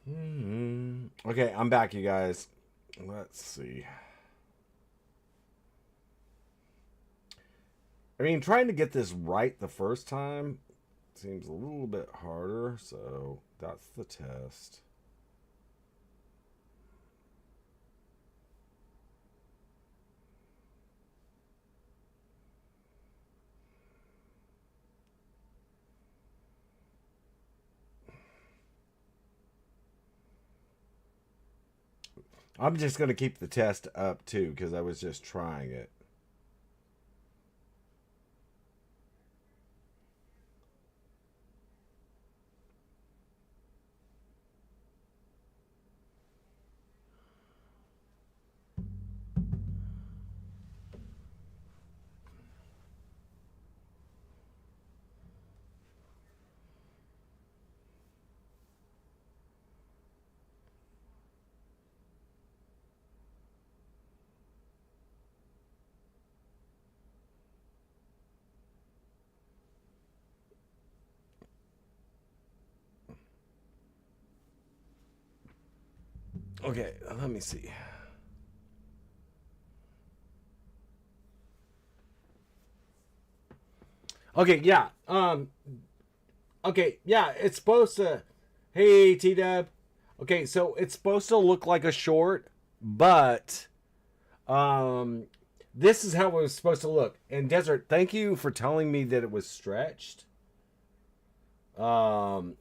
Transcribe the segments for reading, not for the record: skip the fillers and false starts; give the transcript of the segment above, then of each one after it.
Okay, I'm back, you guys. Let's see. I mean, trying to get this right the first time seems a little bit harder, so that's the test. I'm just going to keep the test up too because I was just trying it. Okay, let me see. Okay, yeah. Okay, yeah, it's supposed to. Hey, T Dub. Okay, so it's supposed to look like a short, but um, this is how it was supposed to look. And Desert, thank you for telling me that it was stretched. Um,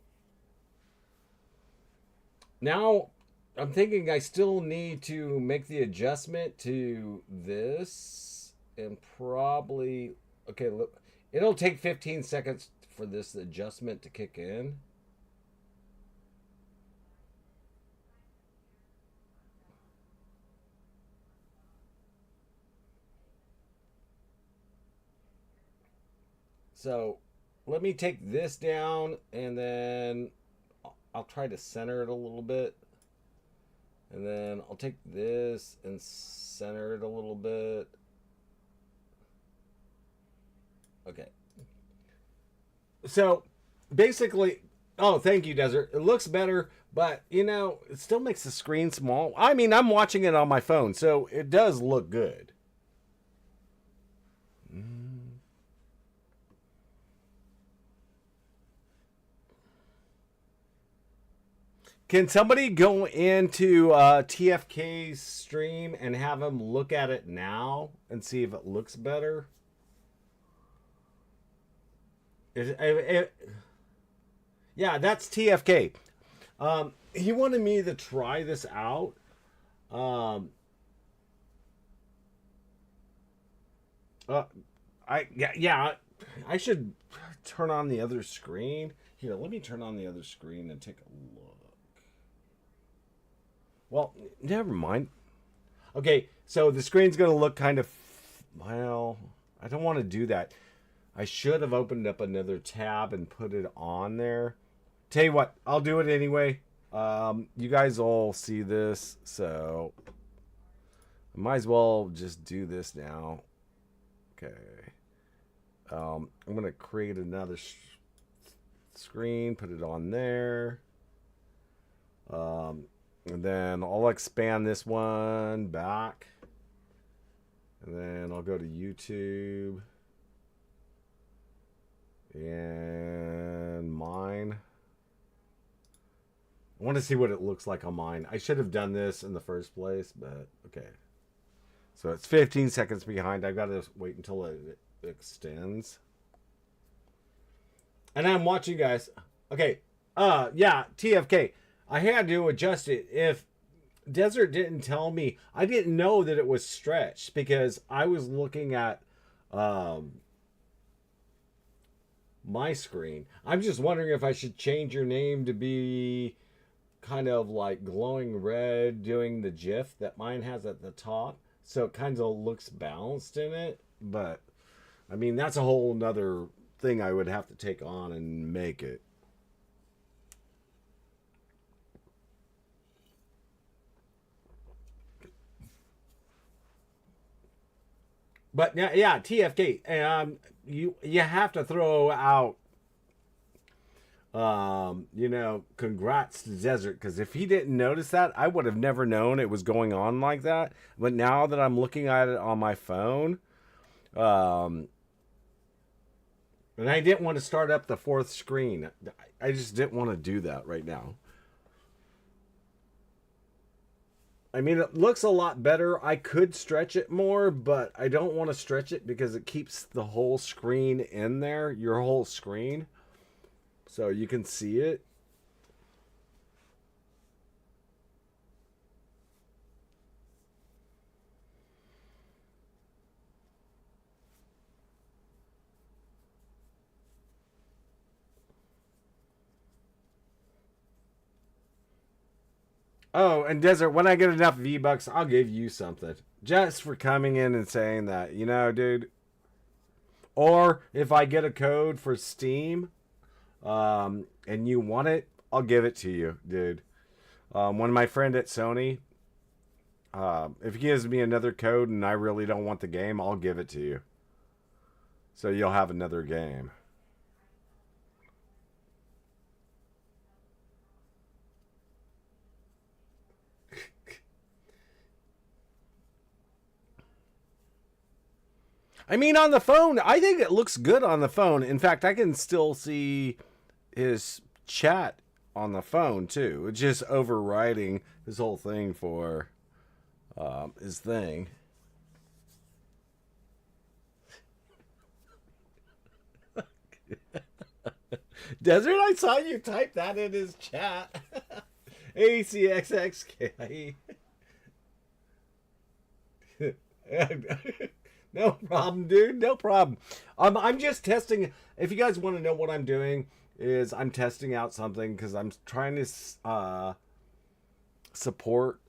Now I'm thinking I still need to make the adjustment to this and probably okay, look, it'll take 15 seconds for this adjustment to kick in. So let me take this down and then I'll try to center it a little bit. And then I'll take this and center it a little bit. Okay. So basically, oh, thank you, Desert. It looks better, but it still makes the screen small. I mean, I'm watching it on my phone, so it does look good. Can somebody go into TFK's stream and have him look at it now and see if it looks better? Yeah, that's TFK. He wanted me to try this out. Um, uh, yeah, I should turn on the other screen. Here, let me turn on the other screen and take a look. Well, never mind. Okay, so the screen's gonna look kind of well. I don't want to do that. I should have opened up another tab and put it on there. Tell you what, I'll do it anyway. You guys all see this, so I might as well just do this now. Okay. I'm gonna create another screen, put it on there, and then I'll expand this one back, and then I'll go to YouTube and mine. I want to see what it looks like on mine. I should have done this in the first place, but okay. So it's 15 seconds behind. I've got to wait until it extends. And I'm watching, guys. Okay. Yeah, TFK. I had to adjust it. If Desert didn't tell me, I didn't know that it was stretched because I was looking at um, my screen. I'm just wondering if I should change your name to be kind of like glowing red, doing the GIF that mine has at the top. So it kind of looks balanced in it. But I mean, that's a whole nother thing I would have to take on and make it. But yeah, TFK. You have to throw out You know, congrats to Desert, because if he didn't notice that, I would have never known it was going on like that. But now that I'm looking at it on my phone, um, and I didn't want to start up the fourth screen. I just didn't want to do that right now. I mean, it looks a lot better. I could stretch it more, but I don't want to stretch it because it keeps the whole screen in there, your whole screen, so you can see it. Oh, and Desert, when I get enough V-Bucks, I'll give you something. Just for coming in and saying that, you know, dude. Or if I get a code for Steam, and you want it, I'll give it to you, dude. When my friend at Sony, if he gives me another code and I really don't want the game, I'll give it to you. So you'll have another game. I mean, on the phone, I think it looks good on the phone. In fact, I can still see his chat on the phone too. It's just overriding his whole thing for his thing. Desert, I saw you type that in his chat. ACXXKIE. No problem, dude. No problem. I'm just testing. If you guys want to know what I'm doing, is I'm testing out something because I'm trying to support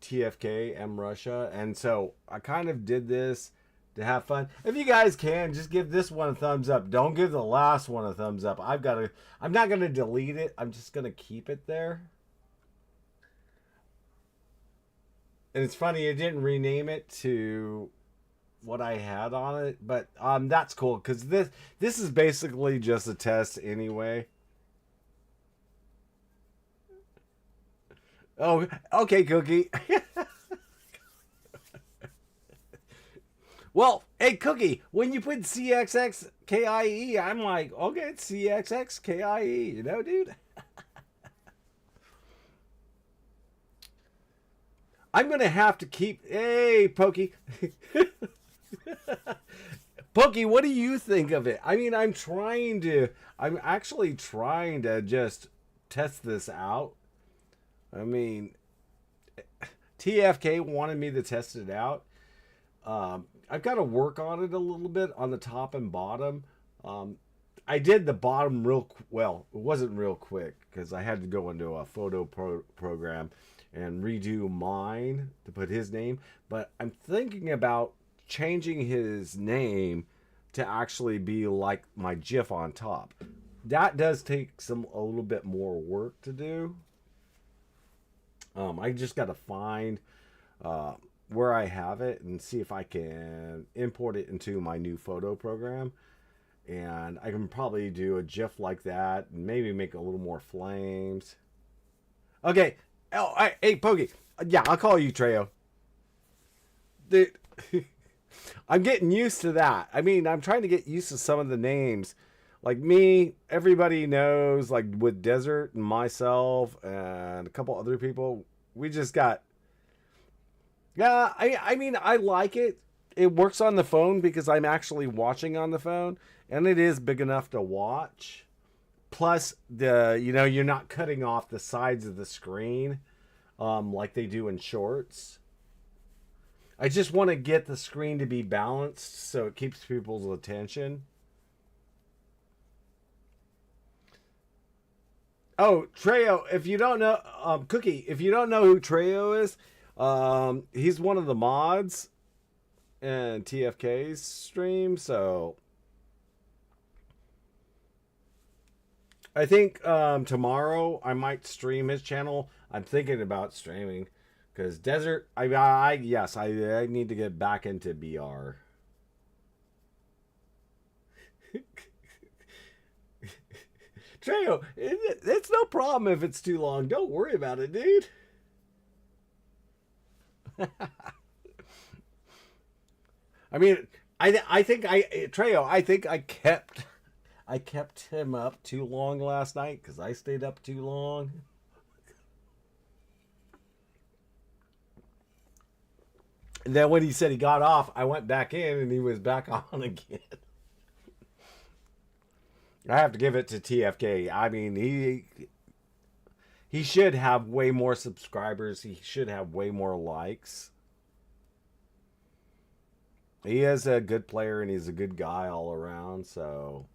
TFK and Russia, and so I kind of did this to have fun. If you guys can, just give this one a thumbs up. Don't give the last one a thumbs up. I'm not gonna delete it. I'm just gonna keep it there. And it's funny, it didn't rename it to what I had on it, but that's cool because this is basically just a test anyway. Oh, okay, Cookie. Well, hey, Cookie, when you put CXXKIE, I'm like, okay, it's CXXKIE, you know, dude. I'm gonna have to keep. Hey, Pokey. Pokey, what do you think of it? I mean, I'm actually trying to just test this out. I mean, TFK wanted me to test it out. I've got to work on it a little bit on the top and bottom. I did the bottom well. It wasn't real quick because I had to go into a program and redo mine to put his name. But I'm thinking about changing his name to actually be like my GIF on top. That does take a little bit more work to do. I just got to find where I have it and see if I can import it into my new photo program. And I can probably do a GIF like that and maybe make a little more flames. Okay. Oh, hey, Pokey. Yeah, I'll call you Treo. Dude, I'm getting used to that. I mean, I'm trying to get used to some of the names. Like me, everybody knows, like with Desert and myself and a couple other people, we just got. Yeah, I mean, I like it. It works on the phone because I'm actually watching on the phone, and it is big enough to watch. Plus, you're not cutting off the sides of the screen, like they do in shorts. I just want to get the screen to be balanced so it keeps people's attention. Oh, Treo, if you don't know, Cookie, if you don't know who Treo is, he's one of the mods in TFK's stream. So I think tomorrow I might stream his channel. I'm thinking about streaming because Desert. Yes, I need to get back into BR. Trejo, it's no problem if it's too long. Don't worry about it, dude. I mean, I think Trejo, I think I kept him up too long last night because I stayed up too long. And then when he said he got off, I went back in and he was back on again. I have to give it to TFK. I mean, he should have way more subscribers. He should have way more likes. He is a good player and he's a good guy all around, so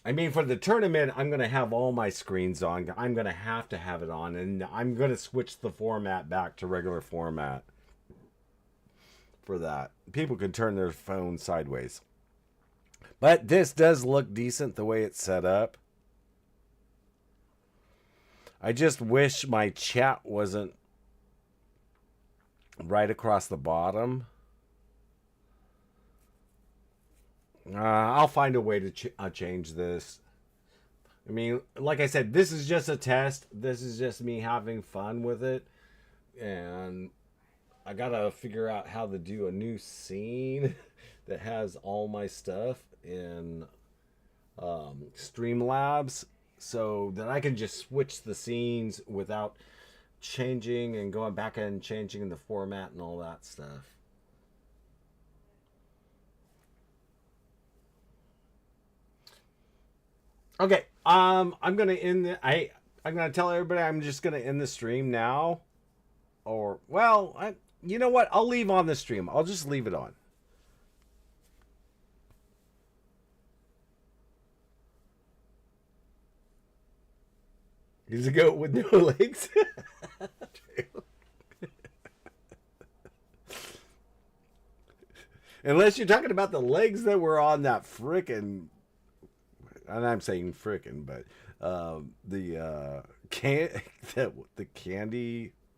I mean, for the tournament, I'm going to have all my screens on. I'm going to have it on, and I'm going to switch the format back to regular format for that. People can turn their phone sideways. But this does look decent the way it's set up. I just wish my chat wasn't right across the bottom. I'll find a way to change this. I mean, like I said, this is just a test. This is just me having fun with it. And I gotta figure out how to do a new scene that has all my stuff in Streamlabs so that I can just switch the scenes without changing and going back and changing the format and all that stuff. Okay, I'm gonna end the I'm gonna tell everybody I'm just gonna end the stream now, or well, you know what? I'll leave on the stream. I'll just leave it on. He's a goat with no legs. Unless you're talking about the legs that were on that frickin'. And I'm saying frickin', but the candy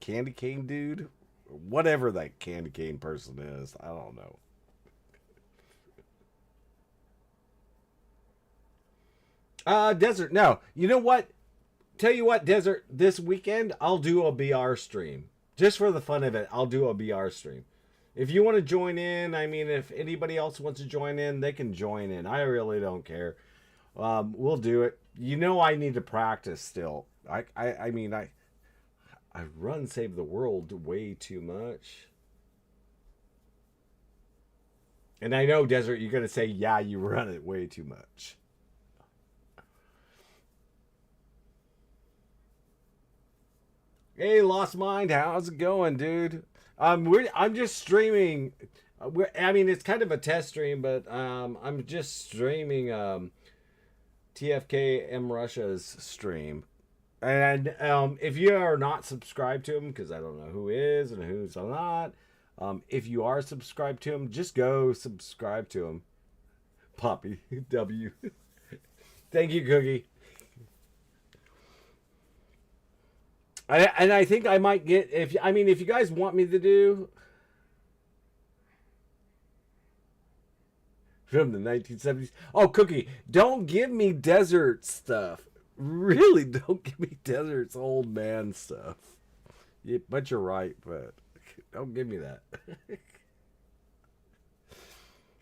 cane dude, whatever that candy cane person is, I don't know. Desert. No, you know what? Tell you what, Desert. This weekend I'll do a BR stream just for the fun of it. I'll do a BR stream. If you want to join in, I mean, if anybody else wants to join in, they can join in. I really don't care. We'll do it. You know, I need to practice still. I mean, I run Save the World way too much. And I know, Desert, you're going to say, yeah, you run it way too much. Hey, Lost Mind, how's it going, dude? I'm just streaming. I mean, it's kind of a test stream, but I'm just streaming TFK M Russia's stream. And if you are not subscribed to him, because I don't know who is and who's not, if you are subscribed to him, just go subscribe to him. Poppy W. Thank you, Cookie. And I think I might get if you guys want me to do from the 1970s. Oh, Cookie, don't give me desert stuff. Really, don't give me desert's old man stuff. Yeah, but you're right, but don't give me that.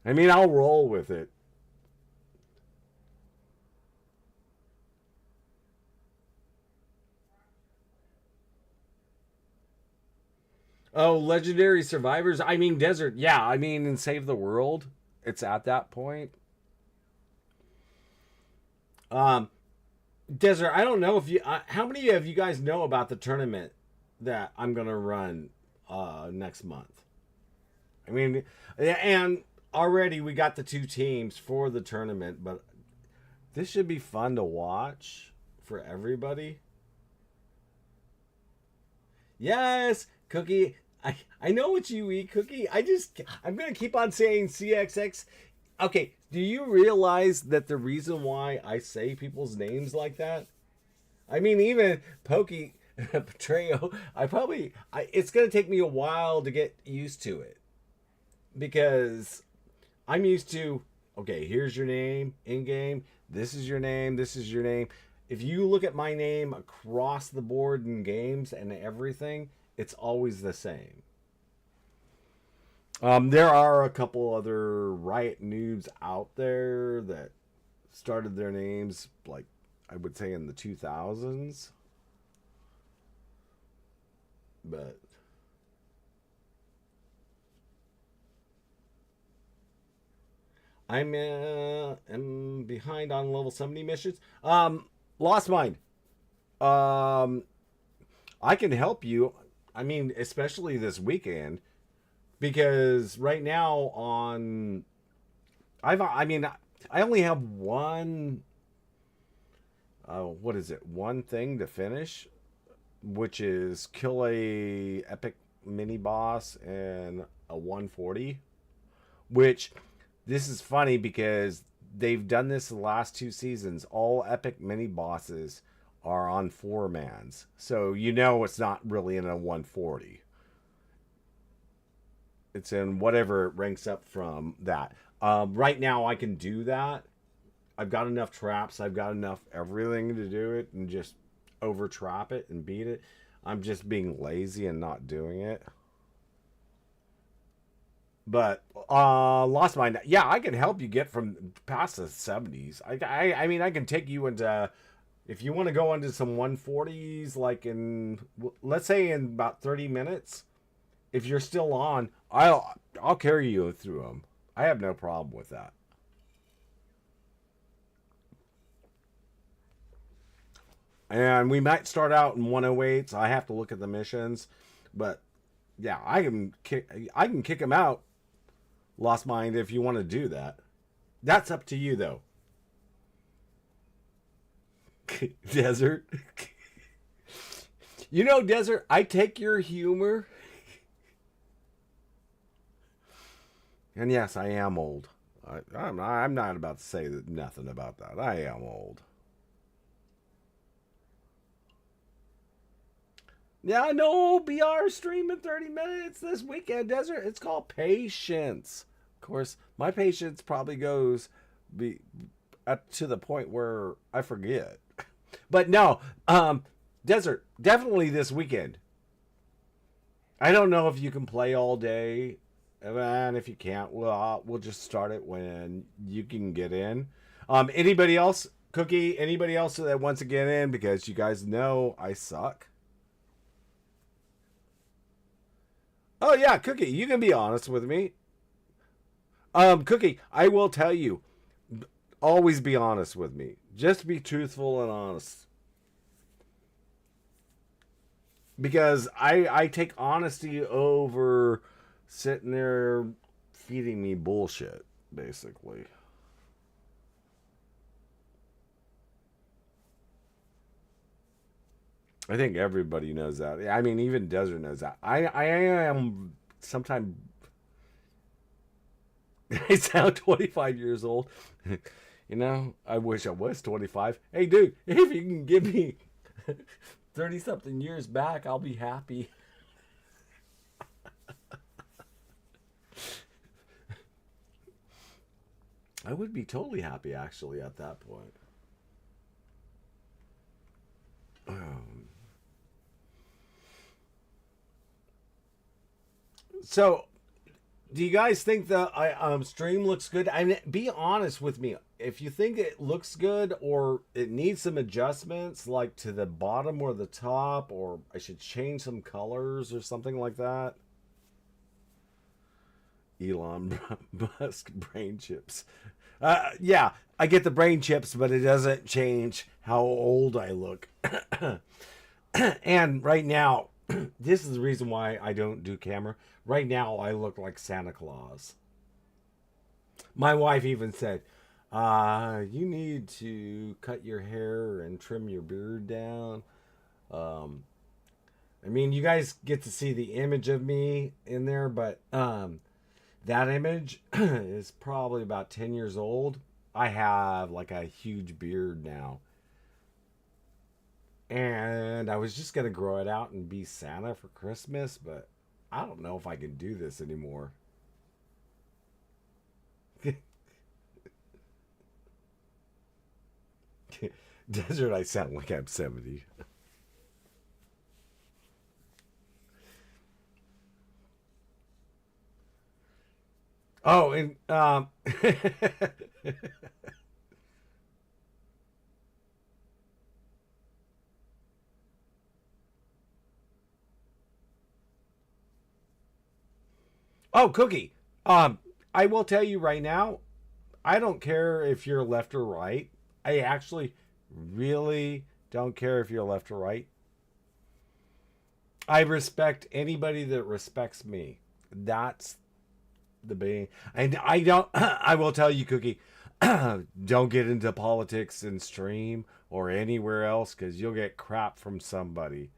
I mean, I'll roll with it. Oh, Legendary Survivors. I mean, Desert. Yeah, I mean, in Save the World, it's at that point. Desert. I don't know if you. How many of you guys know about the tournament that I'm gonna run next month? I mean, and already we got the 2 teams for the tournament, but this should be fun to watch for everybody. Yes, Cookie. I know what you eat, Cookie. I'm going to keep on saying CXX. Okay, do you realize that the reason why I say people's names like that? I mean, even Pokey, Betrayal. It's going to take me a while to get used to it because I'm used to, okay, here's your name in game. This is your name. This is your name. If you look at my name across the board in games and everything, it's always the same. There are a couple other Riot noobs out there that started their names, like, I would say in the 2000s. But am behind on level 70 missions. Lost Mind. Um, I can help you. I mean, especially this weekend, because right now on I mean, I only have one. What is it? One thing to finish, which is kill a epic mini boss and a 140. Which this is funny because they've done this the last two seasons. All epic mini bosses are on 4-mans, so you know it's not really in a 140. It's in whatever it ranks up from that. Right now, I can do that. I've got enough traps. I've got enough everything to do it and just over trap it and beat it. I'm just being lazy and not doing it. But Lost Mine, yeah, I can help you get from past the 70s. I mean, I can take you into, if you want to go into some 140s, like in, let's say in about 30 minutes. If you're still on, I'll carry you through them. I have no problem with that. And we might start out in 108s. I have to look at the missions, but yeah, I can kick him out. Lost Mind, if you want to do that. That's up to you, though. Desert. You know, Desert, I take your humor. And yes, I am old. I'm not about to say nothing about that. I am old. Yeah, I know. BR stream in 30 minutes this weekend, Desert. It's called patience. Of course, my patience probably goes be up to the point where I forget. But no, Desert, definitely this weekend. I don't know if you can play all day, and if you can't, we'll just start it when you can get in. Anybody else, Cookie? Anybody else that wants to get in? Because you guys know I suck. Oh yeah, Cookie, you can be honest with me. Cookie, I will tell you, always be honest with me. Just be truthful and honest. Because I take honesty over sitting there feeding me bullshit, basically. I think everybody knows that. I mean, even Desert knows that. I am sometimes. I sound 25 years old. You know, I wish I was 25. Hey, dude, if you can give me 30 something years back, I'll be happy. I would be totally happy, actually, at that point. So, do you guys think the stream looks good? I mean, be honest with me. If you think it looks good or it needs some adjustments, like to the bottom or the top, or I should change some colors or something like that. Elon Musk brain chips. Yeah, I get the brain chips, but it doesn't change how old I look. And right now, this is the reason why I don't do camera. Right now, I look like Santa Claus. My wife even said, you need to cut your hair and trim your beard down. Um, I mean, you guys get to see the image of me in there, but that image is probably about 10 years old. I have like a huge beard now. And I was just gonna grow it out and be Santa for Christmas, but I don't know if I can do this anymore. Desert, I sound like I'm 70. Oh, and oh, Cookie. I will tell you right now, I don't care if you're left or right. I actually really don't care if you're left or right. I respect anybody that respects me. That's the being. And I don't. I will tell you, Cookie. Don't get into politics and stream or anywhere else because you'll get crap from somebody.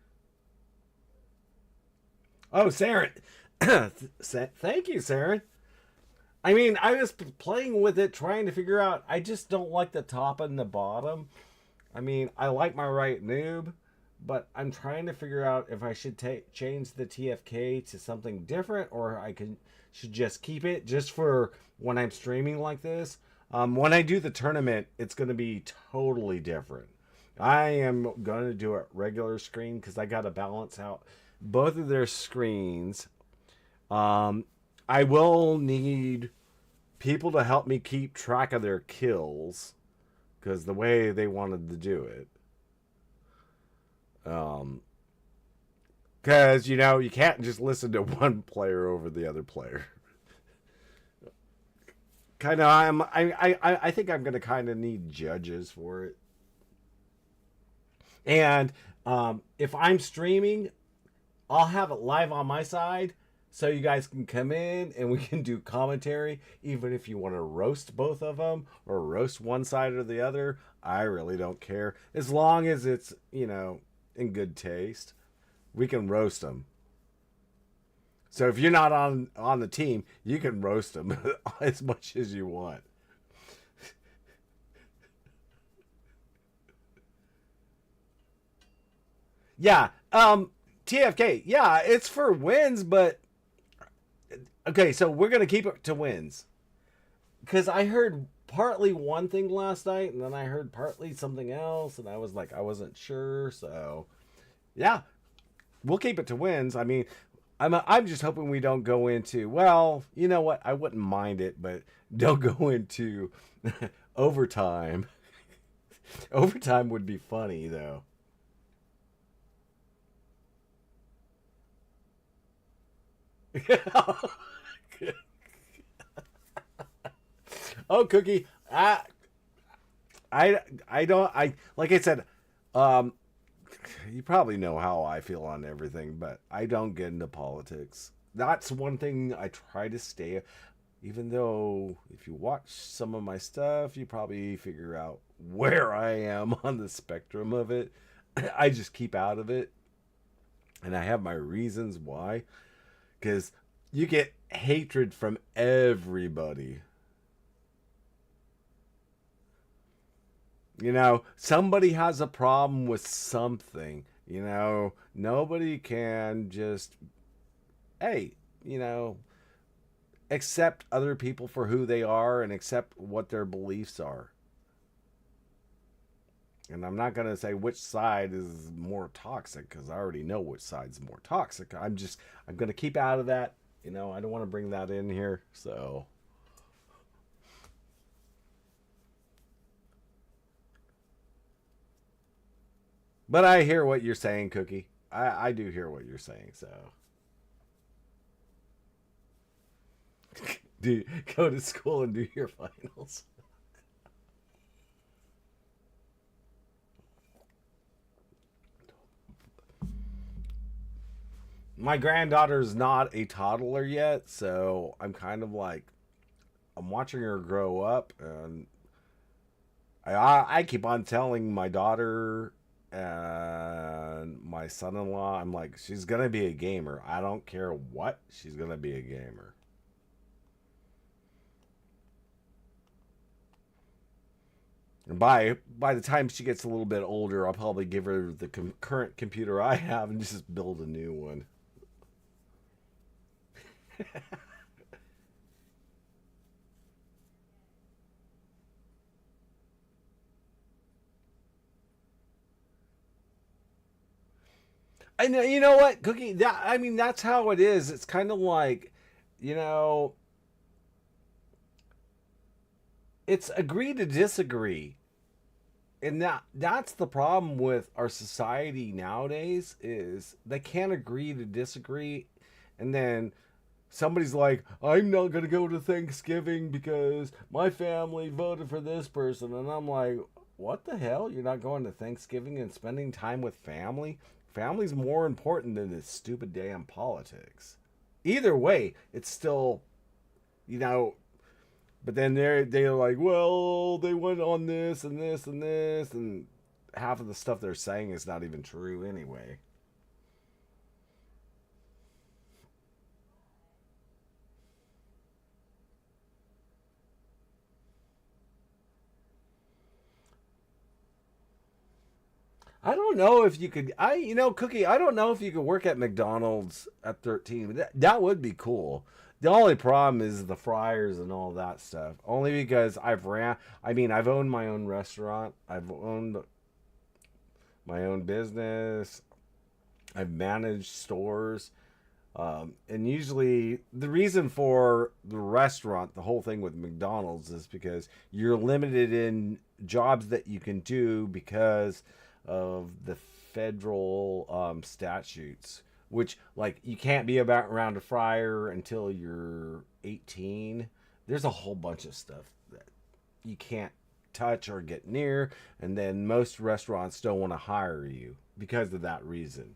Oh, Saren. Thank you, Saren. I mean, I was playing with it, trying to figure out. I just don't like the top and the bottom. I mean, I like my right noob, but I'm trying to figure out if I should change the TFK to something different, or I should just keep it just for when I'm streaming like this. When I do the tournament, it's going to be totally different. I am going to do it regular screen because I got to balance out both of their screens. Um, I will need people to help me keep track of their kills because the way they wanted to do it. Because you can't just listen to one player over the other player. Kind of, I think I'm gonna kind of need judges for it. And if I'm streaming, I'll have it live on my side so you guys can come in and we can do commentary. Even if you want to roast both of them or roast one side or the other, I really don't care. As long as it's, in good taste, we can roast them. So if you're not on the team, you can roast them as much as you want. Yeah. TFK. Yeah, it's for wins, but okay, so we're gonna keep it to wins because I heard partly one thing last night, and then I heard partly something else, and I was like, I wasn't sure. So yeah, we'll keep it to wins. I mean, I'm just hoping we don't go into, well, you know what? I wouldn't mind it, but don't go into overtime. Overtime would be funny though. Oh, Cookie. I don't I like I said, um you probably know how I feel on everything, but I don't get into politics. That's one thing I try to stay. Even though if you watch some of my stuff, you probably figure out where I am on the spectrum of it. I just keep out of it, and I have my reasons why. Because you get hatred from everybody. Somebody has a problem with something. Nobody can just, hey, you know, accept other people for who they are and accept what their beliefs are. And I'm not going to say which side is more toxic because I already know which side's more toxic. I'm going to keep out of that. I don't want to bring that in here. So, but I hear what you're saying, Cookie. I do hear what you're saying. So, go to school and do your finals. My granddaughter's not a toddler yet, so I'm kind of like I'm watching her grow up, and I keep on telling my daughter and my son-in-law, I'm like, she's gonna be a gamer. I don't care what, she's gonna be a gamer. And by the time she gets a little bit older, I'll probably give her the current computer I have and just build a new one. I know, you know what, Cookie. That I mean, that's how it is. It's kind of like, you know, it's agree to disagree, and that's the problem with our society nowadays is they can't agree to disagree, and then somebody's like, I'm not gonna go to Thanksgiving because my family voted for this person, and I'm like, what the hell? You're not going to Thanksgiving and spending time with family? Family's more important than this stupid damn politics. Either way, it's still, you know. But then they're like, well, they went on this and this and this, and half of the stuff they're saying is not even true anyway. I don't know if you could. Cookie. I don't know if you could work at McDonald's at 13. That would be cool. The only problem is the fryers and all that stuff. Only because I've owned my own restaurant. I've owned my own business. I've managed stores. And usually, the reason for the restaurant, the whole thing with McDonald's, is because you're limited in jobs that you can do because of the federal statutes, which, like, you can't be about around a fryer until you're 18. There's a whole bunch of stuff that you can't touch or get near, and then most restaurants don't want to hire you because of that reason.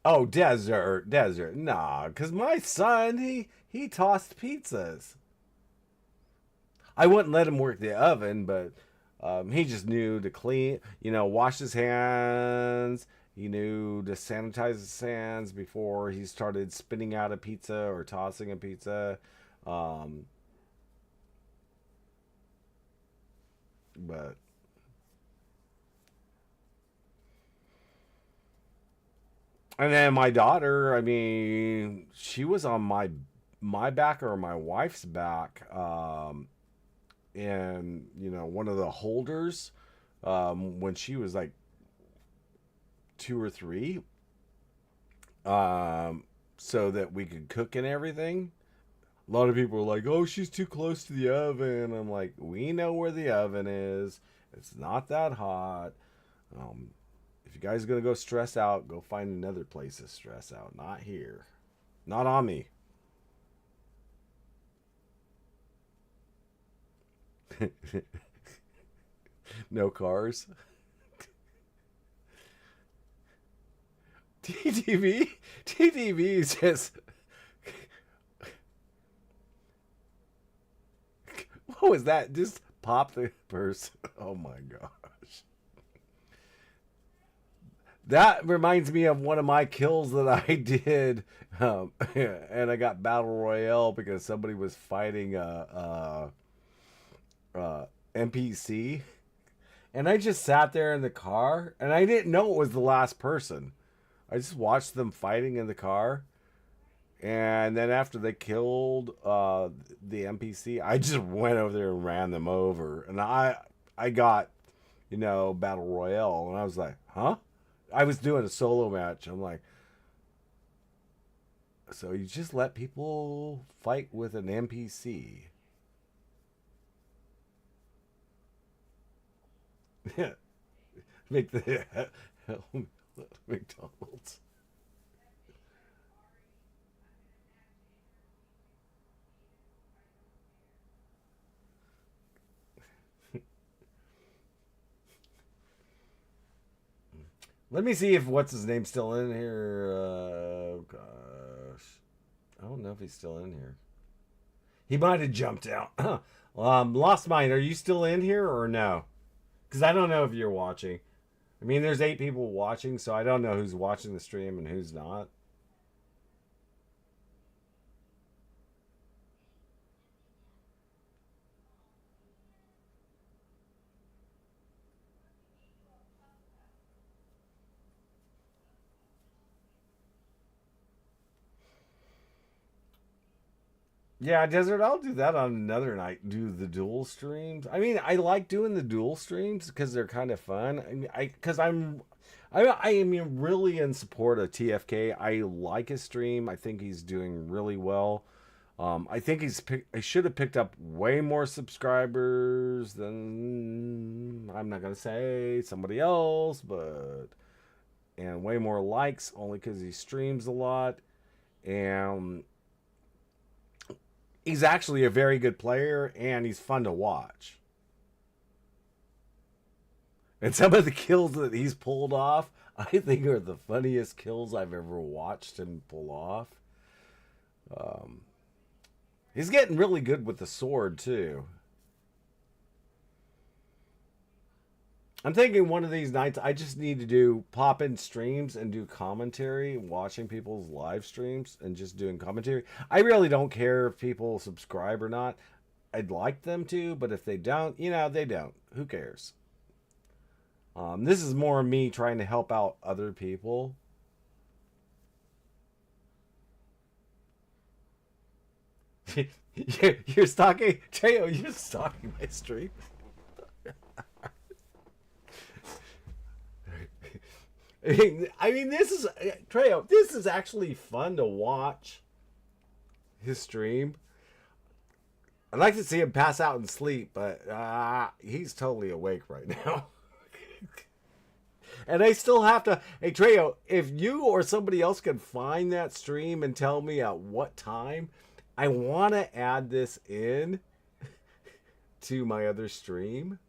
Oh, desert. Nah, cause my son he tossed pizzas. I wouldn't let him work the oven, but he just knew to clean, wash his hands. He knew to sanitize his hands before he started spinning out a pizza or tossing a pizza. Um, but and then my daughter, I mean, she was on my back or my wife's back, and one of the holders, when she was like 2 or 3, so that we could cook and everything. A lot of people are like, "Oh, she's too close to the oven." I'm like, "We know where the oven is. It's not that hot. Um, if you guys are gonna go stress out, go find another place to stress out. Not here. Not on me." No cars. TTV. TTV is just. What was that? Just pop the person. Oh my gosh. That reminds me of one of my kills that I did, and I got battle royale because somebody was fighting a NPC, and I just sat there in the car, and I didn't know it was the last person. I just watched them fighting in the car, and then after they killed the NPC, I just went over there and ran them over, and I got battle royale, and I was like, huh? I was doing a solo match. I'm like, so you just let people fight with an NPC? Make the McDonald's. Let me see if what's his name still in here. Oh gosh, I don't know if he's still in here. He might have jumped out. Lost Mine, are you still in here or no? Because I don't know if you're watching. I mean, there's 8 people watching, so I don't know who's watching the stream and who's not. Yeah, Desert, I'll do that on another night. Do the dual streams. I mean, I like doing the dual streams because they're kind of fun. I mean, because I am really in support of TFK. I like his stream. I think he's doing really well. I think he should have picked up way more subscribers than I'm not gonna say somebody else, but and way more likes only because he streams a lot. And he's actually a very good player and he's fun to watch. And some of the kills that he's pulled off, I think are the funniest kills I've ever watched him pull off. Um, he's getting really good with the sword too. I'm thinking one of these nights I just need to do pop in streams and do commentary, watching people's live streams and just doing commentary. I really don't care if people subscribe or not. I'd like them to, but if they don't, they don't. Who cares? This is more me trying to help out other people. You're stalking, Teo. You're stalking my stream. I mean, this is Treo. This is actually fun to watch his stream. I'd like to see him pass out and sleep, but he's totally awake right now. And I still have to. Hey, Treo, if you or somebody else can find that stream and tell me at what time, I want to add this in to my other stream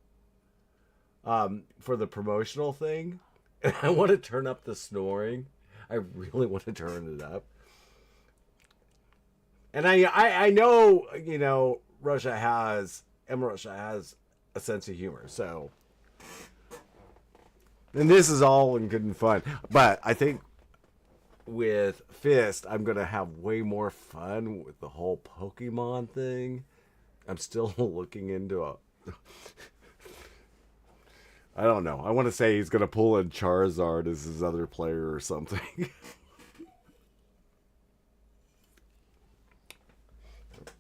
for the promotional thing. And I want to turn up the snoring. I really want to turn it up. And I know, Russia has a sense of humor. So, and this is all in good and fun. But I think with Fist, I'm going to have way more fun with the whole Pokemon thing. I'm still looking into a... I don't know. I want to say he's going to pull in Charizard as his other player or something.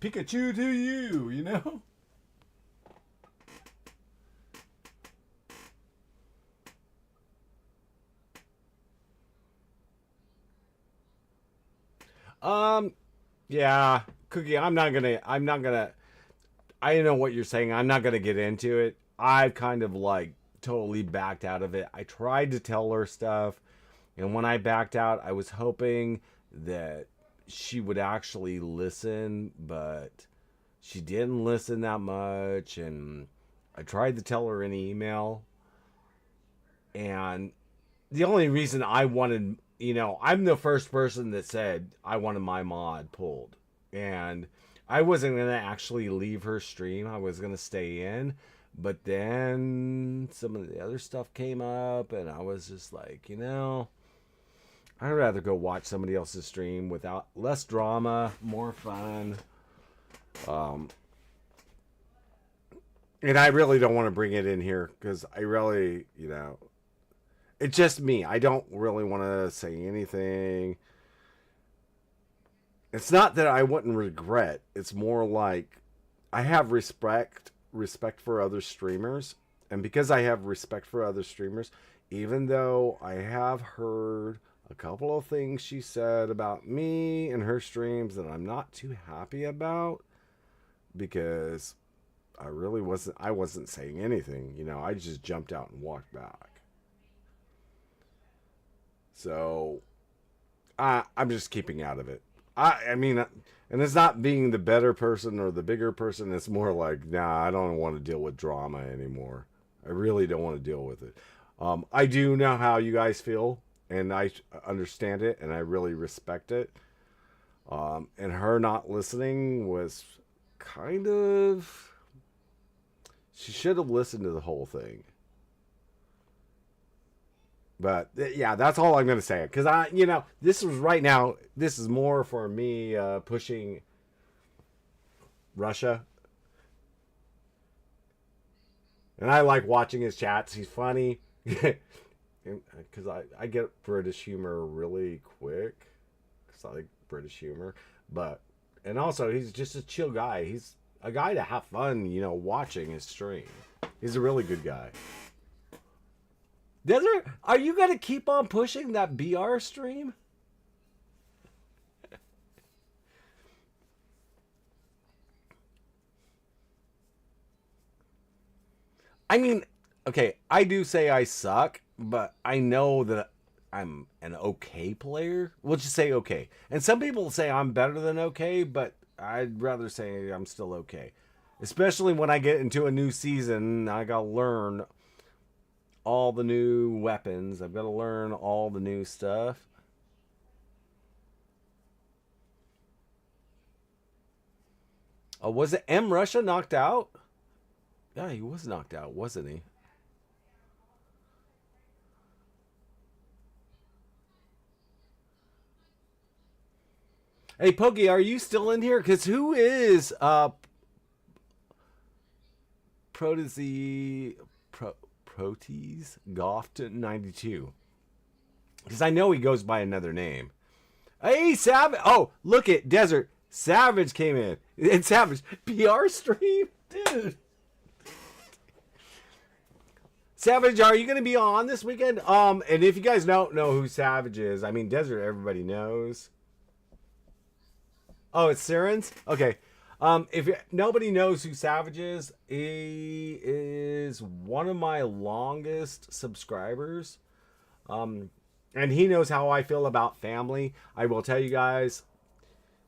Pikachu to you, you know? Yeah, Cookie, I know what you're saying. I'm not gonna get into it. I've kind of like totally backed out of it. I tried to tell her stuff, and when I backed out, I was hoping that she would actually listen, but she didn't listen that much, and I tried to tell her in email, and the only reason I wanted, I'm the first person that said I wanted my mod pulled. And I wasn't going to actually leave her stream. I was going to stay in. But then some of the other stuff came up, and I was just like, I'd rather go watch somebody else's stream without less drama, more fun. And I really don't want to bring it in here because I really, it's just me. I don't really want to say anything. It's not that I wouldn't regret. It's more like I have respect for other streamers, and because I have respect for other streamers, even though I have heard a couple of things she said about me and her streams that I'm not too happy about, because I wasn't saying anything. I just jumped out and walked back. So I'm just keeping out of it. I mean, and it's not being the better person or the bigger person. It's more like, nah, I don't want to deal with drama anymore. I really don't want to deal with it. I do know how you guys feel, and I understand it, and I really respect it. And her not listening was kind of... She should have listened to the whole thing. But yeah, that's all I'm gonna say. Cause this was right now. This is more for me pushing Russia, and I like watching his chats. He's funny. Because I get British humor really quick. Because I like British humor, and also he's just a chill guy. He's a guy to have fun, watching his stream. He's a really good guy. Desert, are you gonna keep on pushing that BR stream? I mean, okay, I do say I suck, but I know that I'm an okay player. We'll just say okay. And some people say I'm better than okay, but I'd rather say I'm still okay. Especially when I get into a new season, I gotta learn all the new weapons. I've got to learn all the new stuff. Oh, was it M. Russia knocked out? Yeah, he was knocked out, wasn't he? Hey, Pokey, are you still in here? Because who is Protese Protease Goffton 92? Because I know he goes by another name. Hey, Savage! Oh, look at Desert. Savage came in. And Savage, PR stream? Dude. Savage, are you going to be on this weekend? And if you guys don't know who Savage is, I mean, Desert, everybody knows. Oh, it's Sirens? Okay. If nobody knows who Savage is, he is one of my longest subscribers. And he knows how I feel about family. I will tell you guys,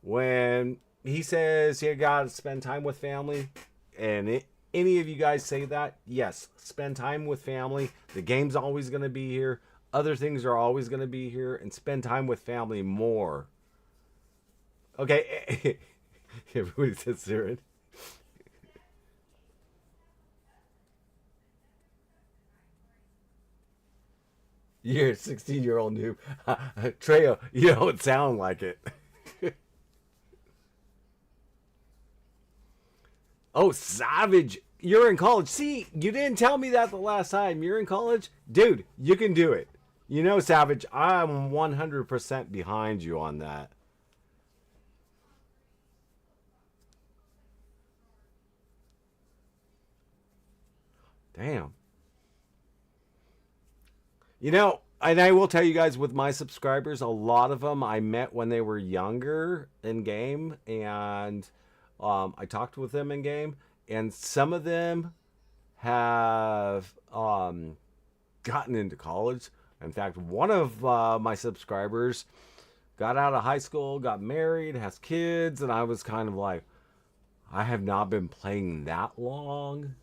when he says you gotta spend time with family, and any of you guys say that, yes, spend time with family. The game's always going to be here. Other things are always going to be here, and spend time with family more. Okay. Everybody says Siren. You're a 16-year-old noob. Trejo, you don't sound like it. Oh, Savage, you're in college. See, you didn't tell me that the last time. You're in college? Dude, you can do it. Savage, I'm 100% behind you on that. Damn. And I will tell you guys, with my subscribers, a lot of them I met when they were younger in game, and I talked with them in game, and some of them have gotten into college. In fact, one of my subscribers got out of high school, got married, has kids, and I was kind of like, I have not been playing that long.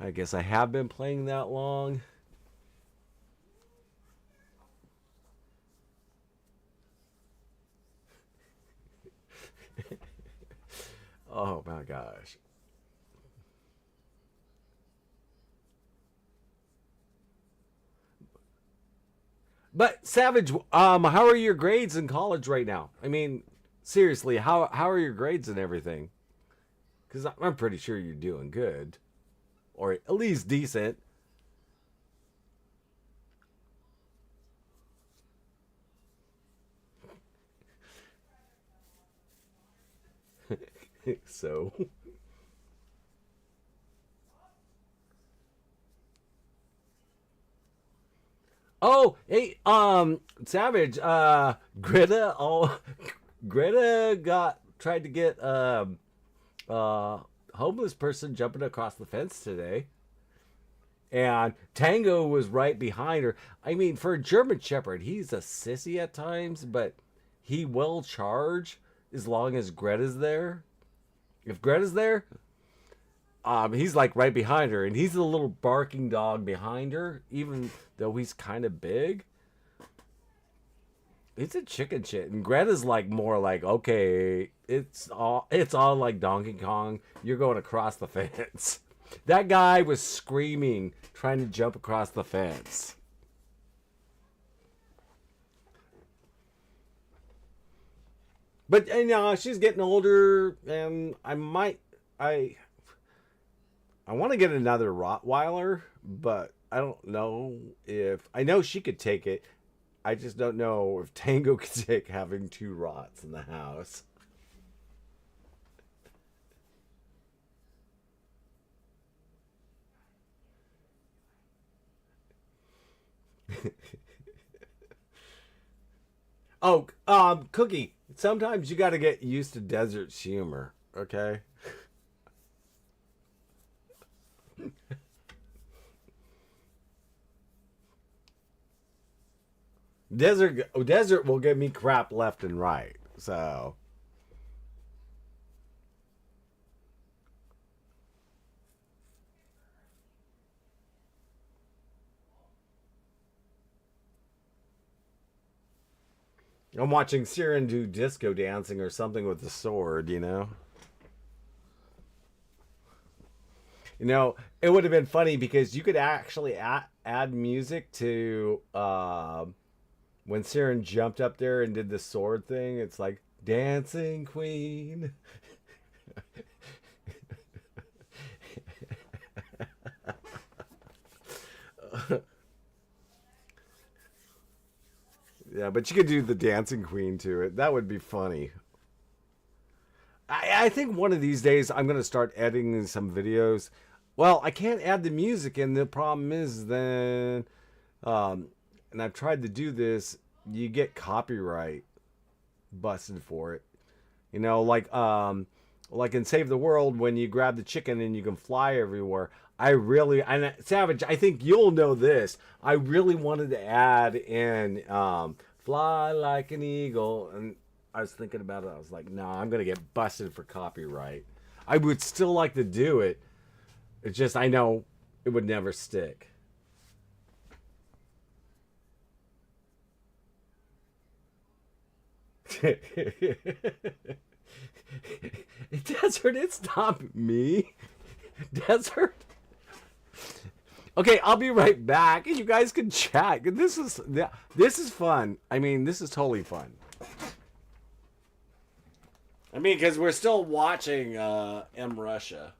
I guess I have been playing that long. Oh my gosh. But Savage, how are your grades in college right now? I mean, seriously, how are your grades and everything? Because I'm pretty sure you're doing good, or at least decent. So, oh, hey, Savage, Greta, Greta tried to get homeless person jumping across the fence today, and Tango was right behind her. I mean, for a German Shepherd, he's a sissy at times, but he will charge as long as Greta's there. If Greta's there, he's like right behind her, and he's the little barking dog behind her, even though he's kind of big. It's a chicken shit, and Greta's like more like, okay, it's all like Donkey Kong. You're going across the fence. That guy was screaming, trying to jump across the fence. But you know, she's getting older, and I I want to get another Rottweiler, but I don't know if I know she could take it. I just don't know if Tango could take having two rots in the house. Oh, Cookie. Sometimes you got to get used to Desert's humor. Okay. Desert will give me crap left and right. So I'm watching Siren do disco dancing or something with the sword. You know, it would have been funny because you could actually add music to when Siren jumped up there and did the sword thing. It's like Dancing Queen. Yeah, but you could do the Dancing Queen to it. That would be funny. I think one of these days I'm going to start editing some videos. Well, I can't add the music, and the problem is then, and I've tried to do this, you get copyright busted for it. Like in Save the World when you grab the chicken and you can fly everywhere. And Savage, I think you'll know this. I really wanted to add in fly like an eagle, and I was thinking about it. I was like, no, I'm gonna get busted for copyright. I would still like to do it. It's just I know it would never stick. Desert, it's not me. Desert. Okay, I'll be right back. You guys can chat. This is fun. I mean, this is totally fun. I mean, because we're still watching M Russia.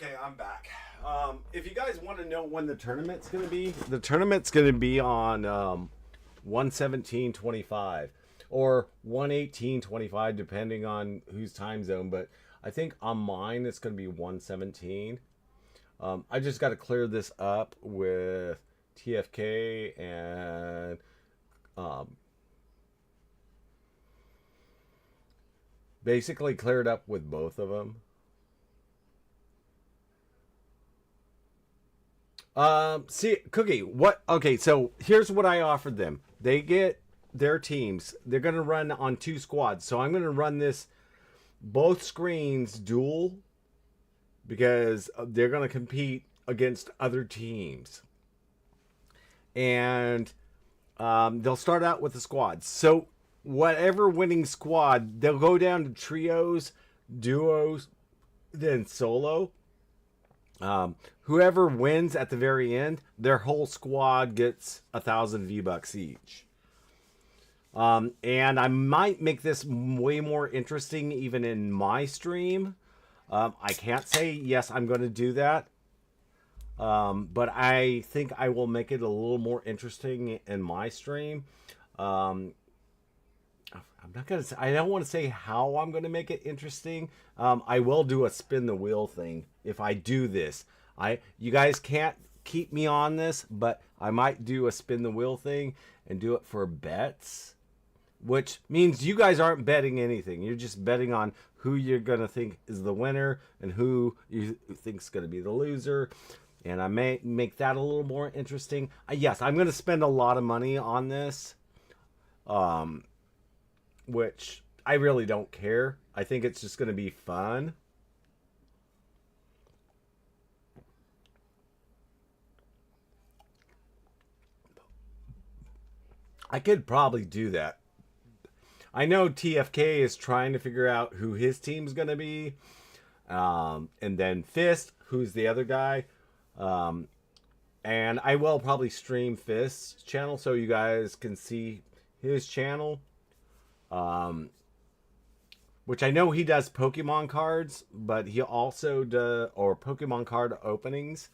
Okay, I'm back. If you guys want to know when the tournament's going to be, the tournament's going to be on 117.25 or 118.25, depending on whose time zone. But I think on mine it's going to be 117. I just got to clear this up with TFK and basically cleared up with both of them. See, Cookie, what? Okay, so here's what I offered them. They get their teams. They're gonna run on 2 squads. So I'm gonna run this both screens dual because they're gonna compete against other teams, and they'll start out with the squads. So whatever winning squad, they'll go down to trios, duos, then solo. Whoever wins at the very end, their whole squad gets 1,000 V-Bucks each. And I might make this way more interesting even in my stream. I can't say yes, I'm going to do that. But I think I will make it a little more interesting in my stream. I'm not gonna say, I don't want to say how I'm gonna make it interesting. I will do a spin the wheel thing if I do this. You guys can't keep me on this, but I might do a spin the wheel thing and do it for bets, which means you guys aren't betting anything. You're just betting on who you're gonna think is the winner and who you think's gonna be the loser. And I may make that a little more interesting. Yes, I'm gonna spend a lot of money on this. Which I really don't care. I think it's just going to be fun. I could probably do that. I know TFK is trying to figure out who his team's going to be. And then Fist, who's the other guy. And I will probably stream Fist's channel so you guys can see his channel. Which I know he does Pokemon cards, but he also does, or Pokemon card openings.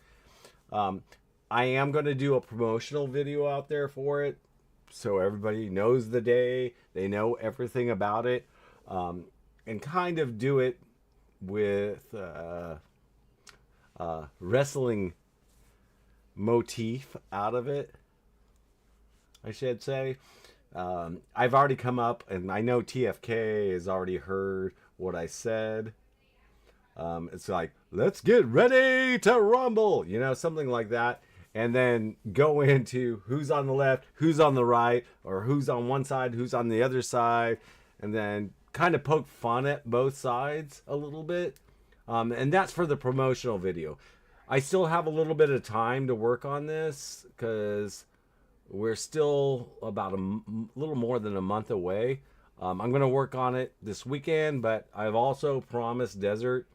I am going to do a promotional video out there for it, so everybody knows the day, they know everything about it, and kind of do it with wrestling motif out of it, I should say. I've already come up, and I know TFK has already heard what I said. It's like, let's get ready to rumble, something like that. And then go into who's on the left, who's on the right, or who's on one side, who's on the other side. And then kind of poke fun at both sides a little bit. And that's for the promotional video. I still have a little bit of time to work on this because we're still about a little more than a month away. I'm going to work on it this weekend, but I've also promised Desert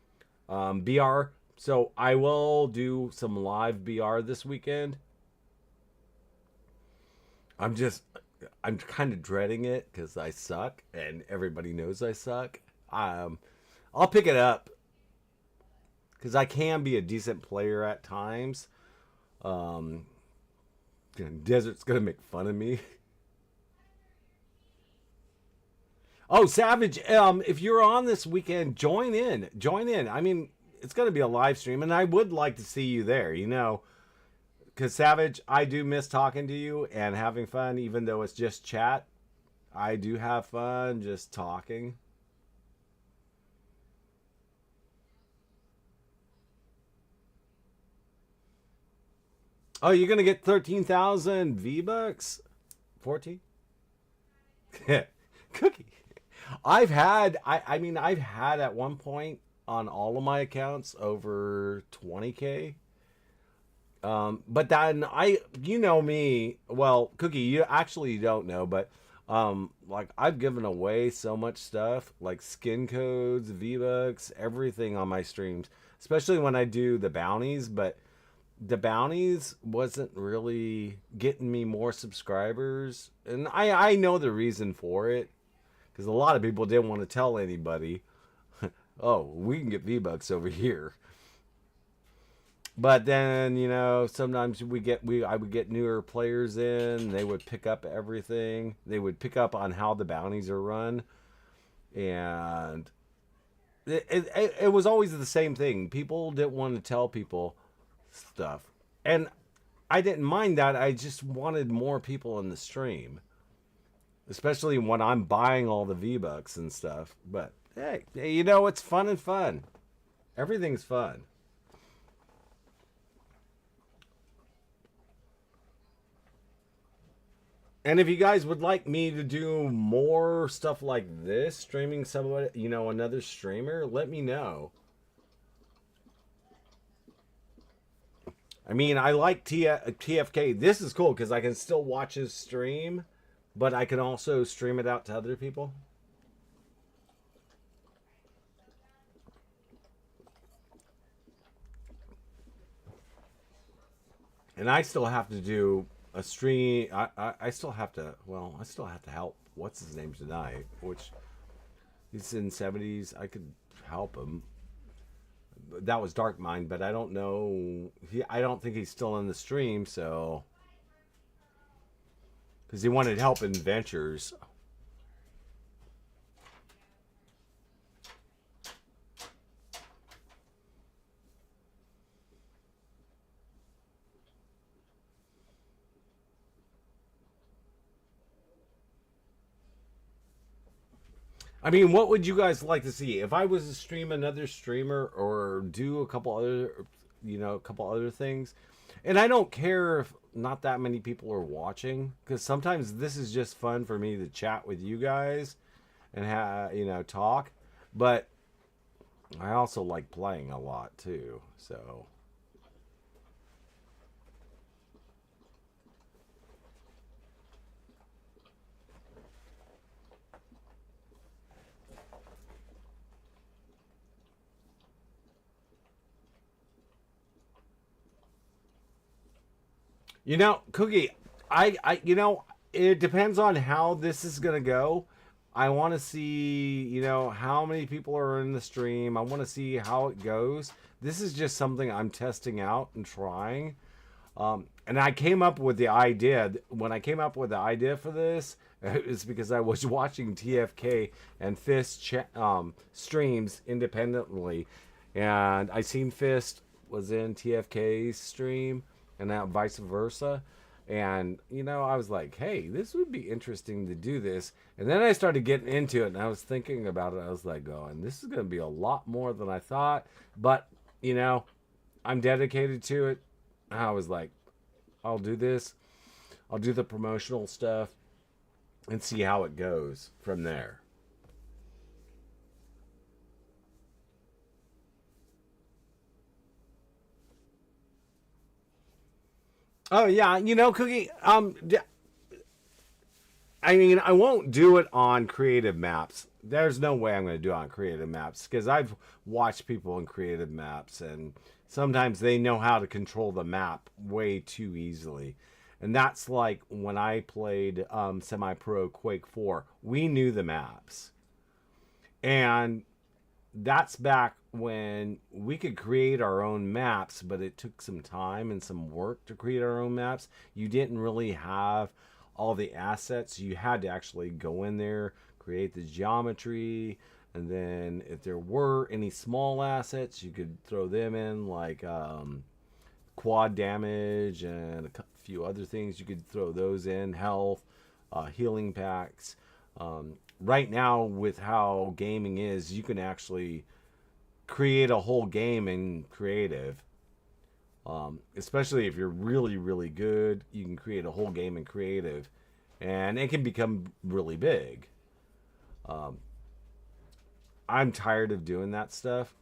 BR. So I will do some live BR this weekend. I'm kind of dreading it because I suck and everybody knows I suck. I'll pick it up because I can be a decent player at times. Desert's gonna make fun of me. Oh, Savage, if you're on this weekend, join in. I mean, it's gonna be a live stream, and I would like to see you there. Because Savage, I do miss talking to you and having fun, even though it's just chat. I do have fun just talking. Oh, you're gonna get 13,000 V-Bucks? 14? Cookie. I've had at one point on all of my accounts over 20K. But then you know me, well, Cookie, you actually don't know, but like I've given away so much stuff, like skin codes, V-Bucks, everything on my streams, especially when I do the bounties, but the bounties wasn't really getting me more subscribers, and I know the reason for it, because a lot of people didn't want to tell anybody. Oh, we can get V-Bucks over here. But then, sometimes I would get newer players in. They would pick up everything. They would pick up on how the bounties are run, and it was always the same thing. People didn't want to tell people stuff, and I didn't mind that. I just wanted more people in the stream, especially when I'm buying all the V-Bucks and stuff. But hey, it's fun and fun. Everything's fun. And if you guys would like me to do more stuff like this, streaming somebody, another streamer, let me know. I mean, I like TFK. This is cool because I can still watch his stream, but I can also stream it out to other people. And I still have to do a stream. I still have to. Well, I still have to help. What's his name tonight? Which he's in 70s. I could help him. That was Dark Mind, but I don't know. I don't think he's still in the stream. So, because he wanted help in ventures. I mean, what would you guys like to see if I was to stream another streamer or do a couple other things? And I don't care if not that many people are watching, because sometimes this is just fun for me to chat with you guys and talk. But I also like playing a lot too, so. Cookie, it depends on how this is gonna go. I want to see, how many people are in the stream. I want to see how it goes. This is just something I'm testing out and trying. And I came up with the idea. When I came up with the idea for this, it's because I was watching TFK and Fist streams independently, and I seen Fist was in TFK's stream, and now vice versa. And I was like, hey, this would be interesting to do this. And then I started getting into it, and I was thinking about it. I was like, going, this is going to be a lot more than I thought. But I'm dedicated to it. I was like, I'll do this. I'll do the promotional stuff and see how it goes from there. Oh yeah, Cookie. I mean, I won't do it on creative maps. There's no way I'm going to do it on creative maps because I've watched people in creative maps, and sometimes they know how to control the map way too easily. And that's like when I played semi-pro Quake 4. We knew the maps. And that's back when we could create our own maps, but it took some time and some work to create our own maps. You didn't really have all the assets. You had to actually go in there, create the geometry, and then if there were any small assets, you could throw them in, like quad damage and a few other things. You could throw those in, health, healing packs. Right now, with how gaming is, you can actually create a whole game in creative. Especially if you're really, really good, you can create a whole game in creative, and it can become really big. I'm tired of doing that stuff,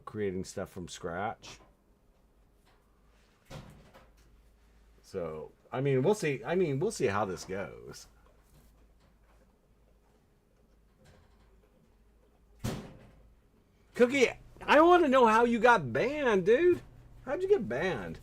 creating stuff from scratch. So, I mean, we'll see. We'll see how this goes. Cookie, I want to know how you got banned, dude. How'd you get banned?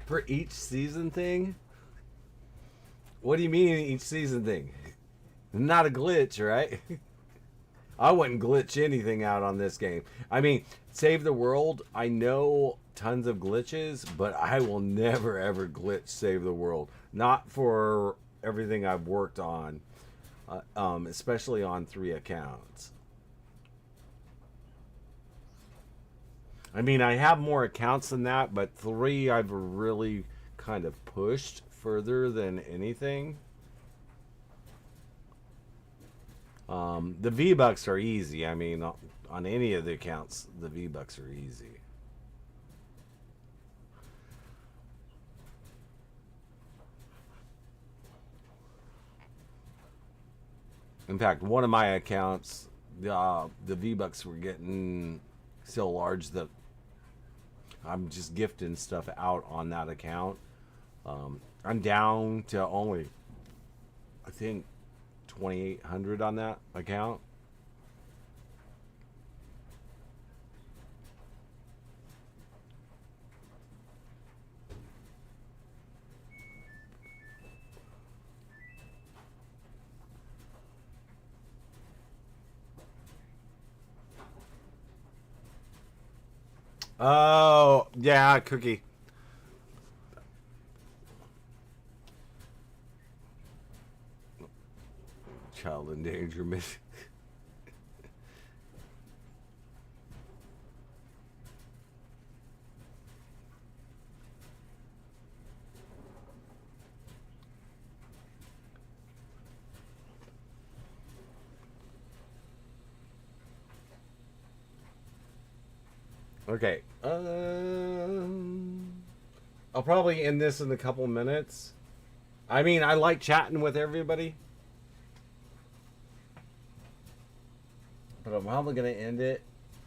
For each season thing? What do you mean each season thing? Not a glitch, right? I wouldn't glitch anything out on this game. I mean, Save the World, I know tons of glitches, but I will never ever glitch Save the World. Not for everything I've worked on, especially on 3 accounts. I mean, I have more accounts than that, but 3 I've really kind of pushed further than anything. The V-Bucks are easy. I mean, on any of the accounts, the V-Bucks are easy. In fact, one of my accounts, the V-Bucks were getting so large that I'm just gifting stuff out on that account. I'm down to only, I think, 2,800 on that account. Oh, yeah, Cookie. Child endangerment. Okay. I'll probably end this in a couple minutes. I mean, I like chatting with everybody, but I'm probably going to end it.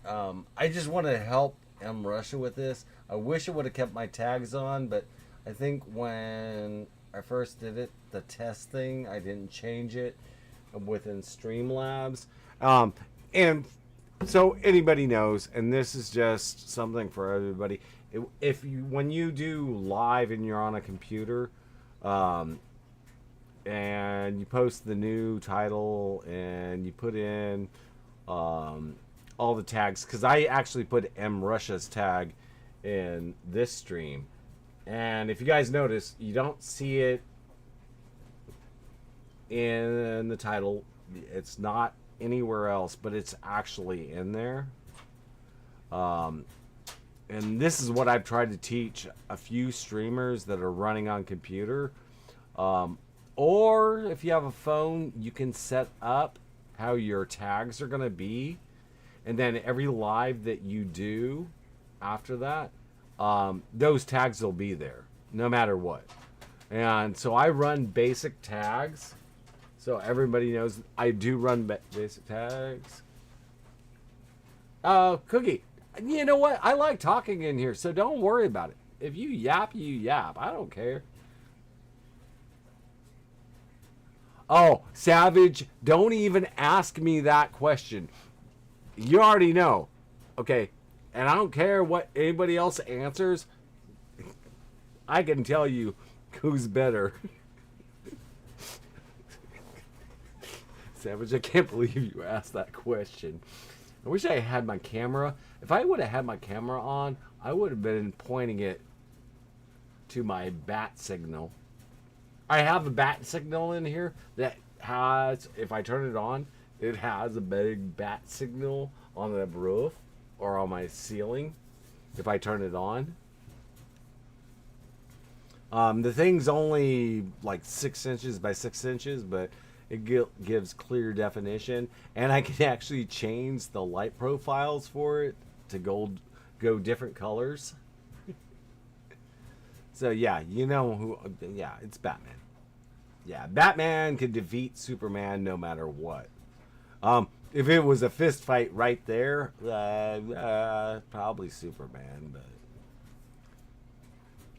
I just want to help M. Russia with this. I wish I would have kept my tags on, but I think when I first did it, the test thing, I didn't change it within Streamlabs. And so anybody knows, and this is just something for everybody. If you, when you do live and you're on a computer, and you post the new title and you put in all the tags, because I actually put M Russia's tag in this stream, and if you guys notice, you don't see it in the title. It's not anywhere else, but it's actually in there. And this is what I've tried to teach a few streamers that are running on computer. Or if you have a phone, you can set up how your tags are going to be. And then every live that you do after that, those tags will be there no matter what. And so I run basic tags. So everybody knows I do run basic tags. Cookie, you know what? I like talking in here, so don't worry about it. If you yap, you yap. I don't care. Oh, Savage, don't even ask me that question. You already know. Okay. And I don't care what anybody else answers. I can tell you who's better. Savage, I can't believe you asked that question. I wish I had my camera. If I would have had my camera on, I would have been pointing it to my bat signal. I have a bat signal in here that has, if I turn it on, it has a big bat signal on the roof or on my ceiling if I turn it on. The thing's only like 6 inches by 6 inches, but it gives clear definition, and I can actually change the light profiles for it to go different colors. So yeah, you know who? Yeah, it's Batman. Yeah, Batman can defeat Superman no matter what. If it was a fist fight right there, probably Superman, but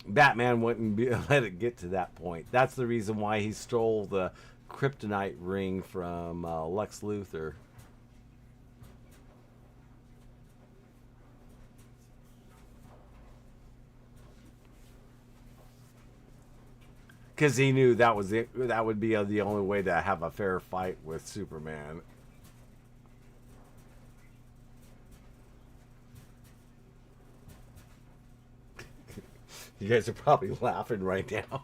Batman wouldn't let it get to that point. That's the reason why he stole the kryptonite ring from Lex Luthor. because he knew that would be the only way to have a fair fight with Superman. You guys are probably laughing right now.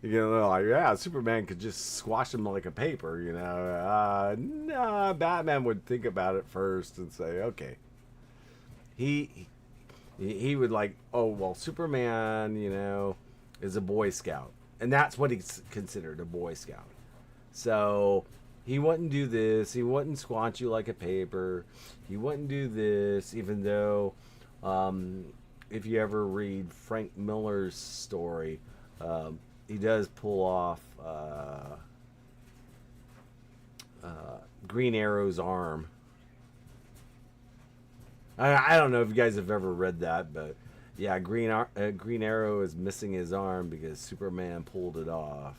You're gonna like, yeah, Superman could just squash him like a paper, you know. Nah, Batman would think about it first and say, okay. He would like, oh well, Superman, you know, is a Boy Scout, and that's what he's considered, a Boy Scout. So he wouldn't do this. He wouldn't squash you like a paper. He wouldn't do this, even though, if you ever read Frank Miller's story, he does pull off Green Arrow's arm. I don't know if you guys have ever read that, but yeah, Green Arrow is missing his arm because Superman pulled it off.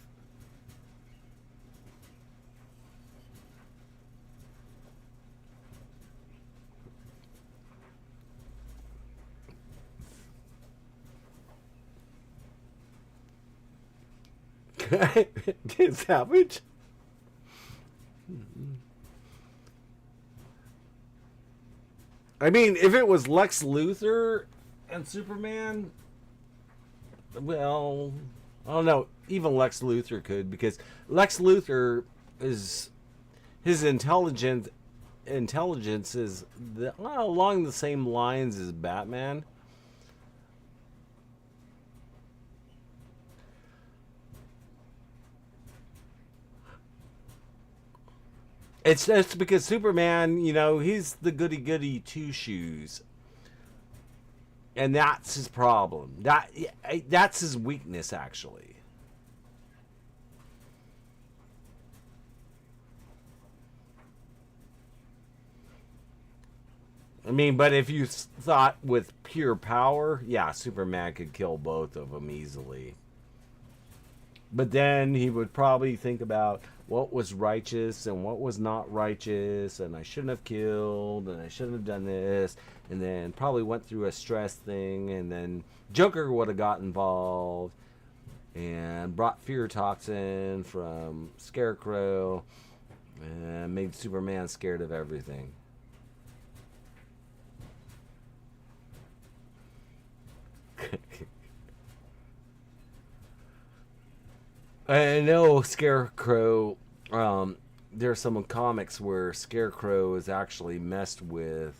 Get Savage. I mean, if it was Lex Luthor and Superman, well, I don't know. Even Lex Luthor could, because Lex Luthor is his intelligence is along the same lines as Batman. It's because Superman, you know, he's the goody goody two shoes, and that's his problem. That's his weakness, actually. I mean, but if you thought with pure power, yeah, Superman could kill both of them easily. But then he would probably think about what was righteous and what was not righteous, and I shouldn't have killed, and I shouldn't have done this, and then probably went through a stress thing, and then Joker would have got involved and brought fear toxin from Scarecrow and made Superman scared of everything. I know Scarecrow. There's some comics where Scarecrow is actually messed with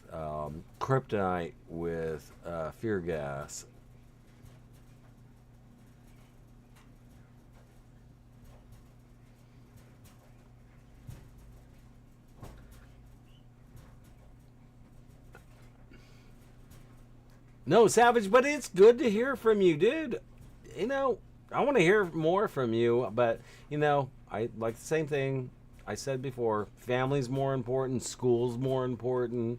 kryptonite with fear gas. No, Savage, but it's good to hear from you, dude. You know, I want to hear more from you, but you know, I like the same thing I said before. Family's more important. School's more important.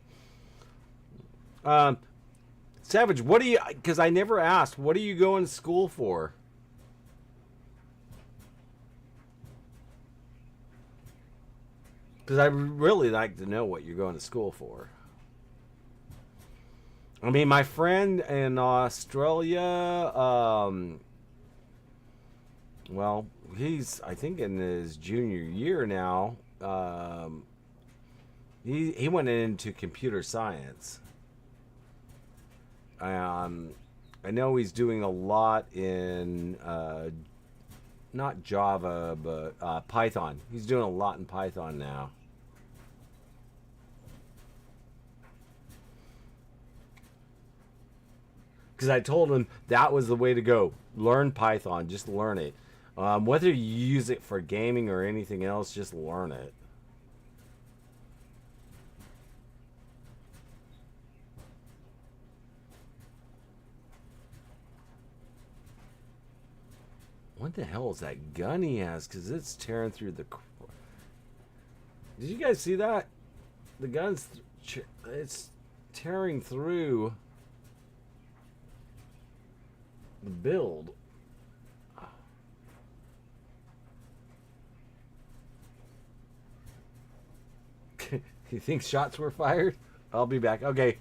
Um, Savage, what do you? Because I never asked. What are you going to school for? Because I really like to know what you're going to school for. I mean, my friend in Australia, well, he's I think in his junior year now. He went into computer science. I know he's doing a lot in not Java but Python. He's doing a lot in Python now. Because I told him that was the way to go. Learn Python. Just learn it. Whether you use it for gaming or anything else, just learn it. What the hell is that gun he has? Because it's tearing through the... Did you guys see that? The gun's... It's tearing through the build. You think shots were fired? I'll be back. Okay.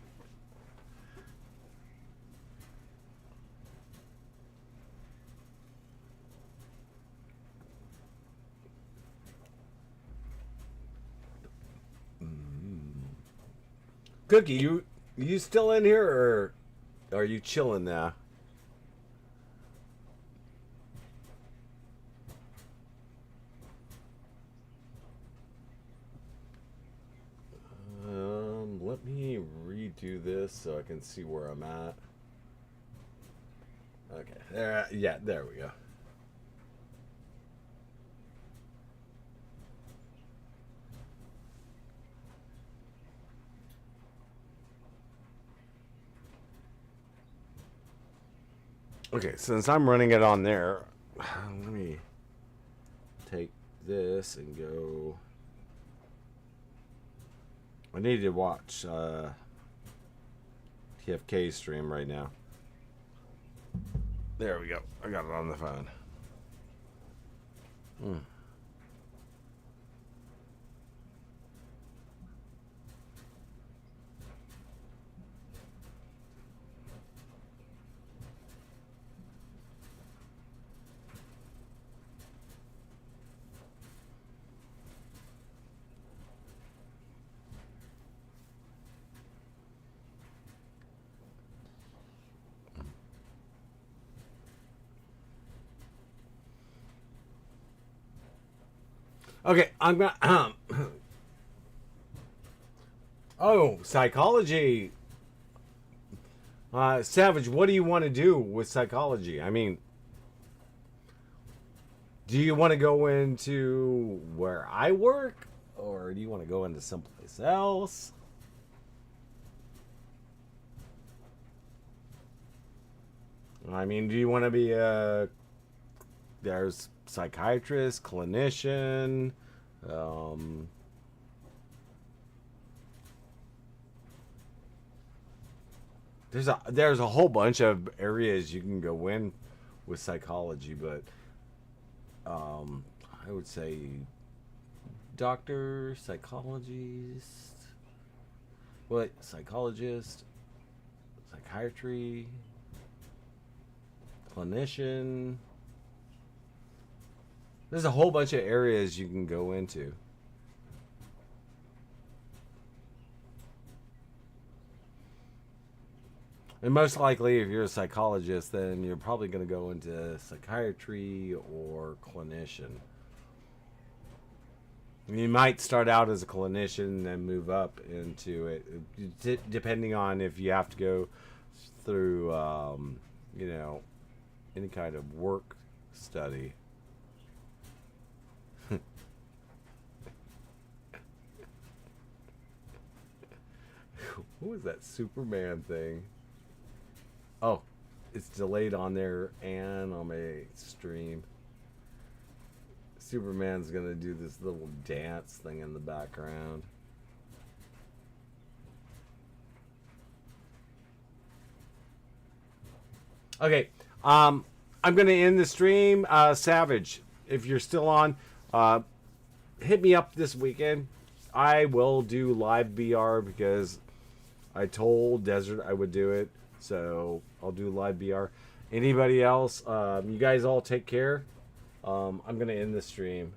Cookie, you still in here or are you chilling now? Let me redo this so I can see where I'm at. Okay, there. Yeah, there we go. Okay, since I'm running it on there, let me take this and go. I need to watch TFK stream right now. There we go. I got it on the phone. Okay, I'm gonna. Oh, psychology. Savage, what do you want to do with psychology? I mean, do you want to go into where I work, or do you want to go into someplace else? I mean, do you want to be a there's psychiatrist, clinician, um, there's a whole bunch of areas you can go in with psychology, but I would say doctor, psychologist, what psychologist, psychiatry, clinician. There's a whole bunch of areas you can go into. And most likely, if you're a psychologist, then you're probably going to go into psychiatry or clinician. You might start out as a clinician and then move up into it, depending on if you have to go through, you know, any kind of work study. What was that Superman thing? Oh, it's delayed on there and on my stream. Superman's gonna do this little dance thing in the background. Okay, I'm gonna end the stream. Savage, if you're still on, uh, hit me up this weekend. I will do live BR because I told Desert I would do it, so I'll do live BR. Anybody else? You guys all take care. I'm gonna end the stream.